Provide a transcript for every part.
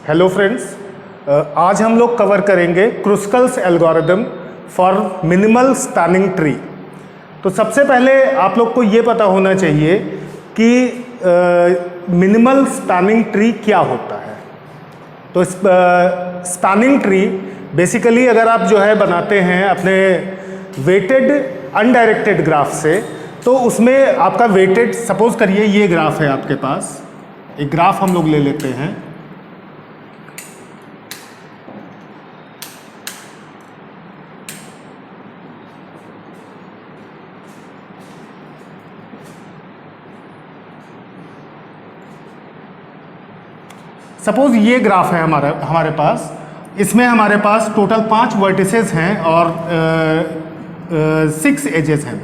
Hello friends, आज हम लोग कवर करेंगे Kruskal's algorithm for minimal spanning tree. तो सबसे पहले आप लोग को ये पता होना चाहिए कि मिनिमल स्पैनिंग ट्री क्या होता है। तो स्पैनिंग ट्री बेसिकली अगर आप जो है बनाते हैं अपने वेटेड अनडायरेक्टेड ग्राफ से, तो उसमें आपका वेटेड, सपोज करिए ये ग्राफ है आपके पास, एक ग्राफ हम लोग ले लेते हैं। सपोज ये ग्राफ है हमारे पास, इसमें हमारे पास टोटल 5 वर्टिसेस हैं और 6 एजेस हैं।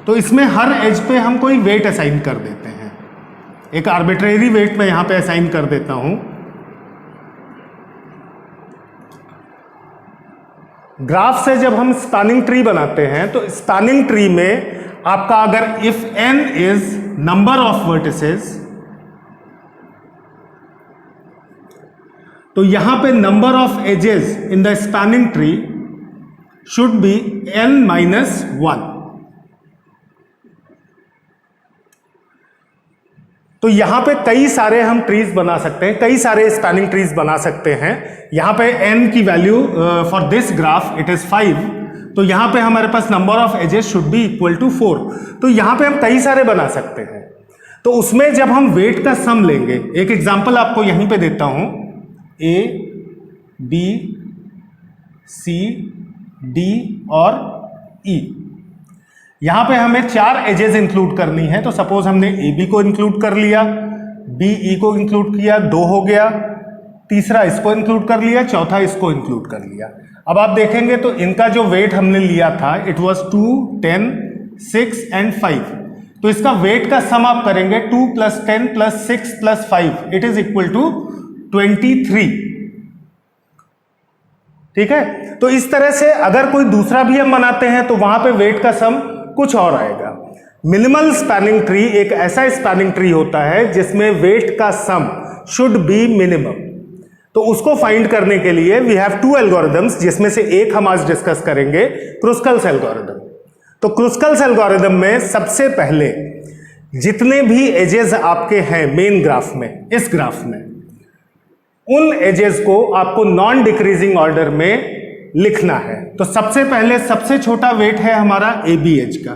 तो इसमें हर एज पे हम कोई वेट असाइन कर देते हैं, एक आर्बिट्रेरी वेट मैं यहाँ पे असाइन कर देता हूँ। ग्राफ से जब हम स्पैनिंग ट्री बनाते हैं तो स्पैनिंग ट्री में आपका अगर if n is number of vertices, तो यहां पे number of edges in the spanning tree should be n-1। तो यहां पे कई सारे हम ट्रीज बना सकते हैं, कई सारे स्पैनिंग ट्रीज बना सकते हैं। यहां पे n की value for this graph it is 5, तो यहां पे हमारे पास number of edges should be equal to 4। तो यहां पे हम कई सारे बना सकते हैं। तो उसमें जब हम वेट का सम लेंगे, एक एग्जांपल आपको यहीं पे देता हूं, A, B, C, D और E। यहां पे हमें 4 एजेस इंक्लूड करनी है। तो सपोज हमने AB को इंक्लूड कर लिया, BE को इंक्लूड किया, 2 हो गया, तीसरा इसको इंक्लूड कर लिया, चौथा इसको इंक्लूड कर लिया। अब आप देखेंगे तो इनका जो वेट हमने लिया था इट वाज 2, 10, 6 एंड 5। तो इसका वेट का सम आप करेंगे 2 + 10 + 6 + 5 इट इज इक्वल टू 23। ठीक है। तो इस तरह से अगर कोई दूसरा भी हम बनाते हैं तो वहां पे वेट का सम कुछ और आएगा। मिनिमल स्पैनिंग ट्री एक ऐसा स्पैनिंग ट्री होता है जिसमें वेट का सम शुड बी मिनिमम। तो उसको फाइंड करने के लिए वी हैव 2 एल्गोरिदम्स, जिसमें से एक हम आज डिस्कस करेंगे, क्रुस्कल्स एल्गोरिदम। तो क्रुस्कल्स एल्गोरिदम में सबसे पहले जितने भी एजेस आपके हैं मेन ग्राफ में, इस ग्राफ में, उन एजेस को आपको नॉन डिक्रीजिंग ऑर्डर में लिखना है। तो सबसे पहले सबसे छोटा वेट है हमारा AB एज का,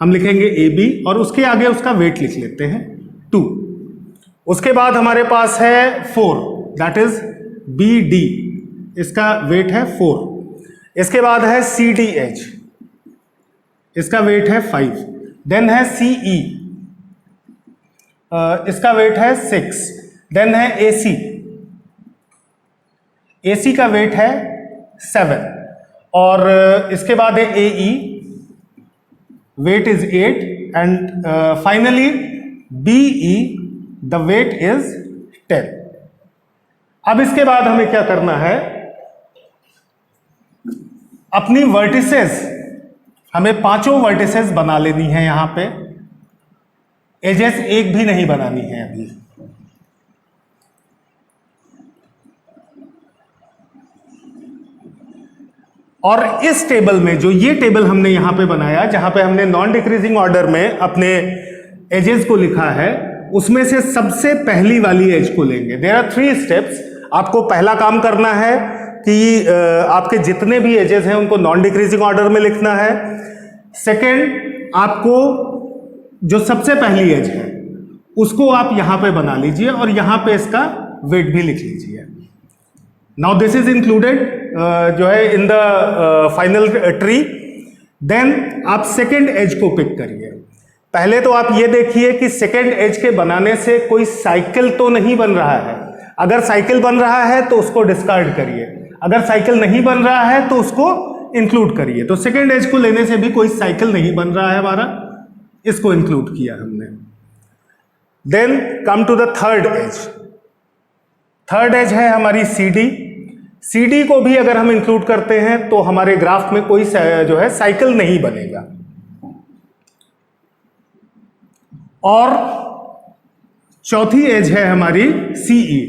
हम लिखेंगे AB और उसके आगे उसका वेट लिख लेते हैं 2। उसके बाद हमारे पास है 4, दैट इज BD, इसका वेट है 4। इसके बाद है CD एज, इसका वेट है 5। देन है CE, इसका वेट है 6। देन है AC का वेट है 7 और इसके बाद है AE, weight is 8 and finally BE, the weight is 10। अब इसके बाद हमें क्या करना है, अपनी वर्टिसेस, हमें 5 वर्टिसेस बना लेनी है। यहां पे एजेस एक भी नहीं बनानी है अभी। और इस टेबल में, जो ये टेबल हमने यहां पे बनाया, जहां पे हमने नॉन डिक्रीजिंग ऑर्डर में अपने एजेस को लिखा है, उसमें से सबसे पहली वाली एज को लेंगे। There are 3 steps. आपको पहला काम करना है कि आपके जितने भी एजेस हैं उनको नॉन डिक्रीजिंग ऑर्डर में लिखना है। सेकेंड, आपको जो सबसे पहली एज है उसको आप यहां पे बना लीजिए और यहां पे इसका वेट भी लिख लीजिए। नाउ दिस इज इंक्लूडेड जो है in the final tree. Then आप सेकेंड एज को पिक करिए। पहले तो आप ये देखिए कि सेकेंड एज के बनाने से कोई साइकिल तो नहीं बन रहा है। अगर साइकिल बन रहा है तो उसको डिस्कार्ड करिए, अगर साइकिल नहीं बन रहा है तो उसको इंक्लूड करिए। तो सेकेंड एज को लेने से भी कोई साइकिल नहीं बन रहा है हमारा, इसको इंक्लूड किया हमने। Then come to the third edge. Third edge है हमारी CD को भी अगर हम इंक्लूड करते हैं तो हमारे ग्राफ में कोई जो है साइकिल नहीं बनेगा। और चौथी एज है हमारी CE।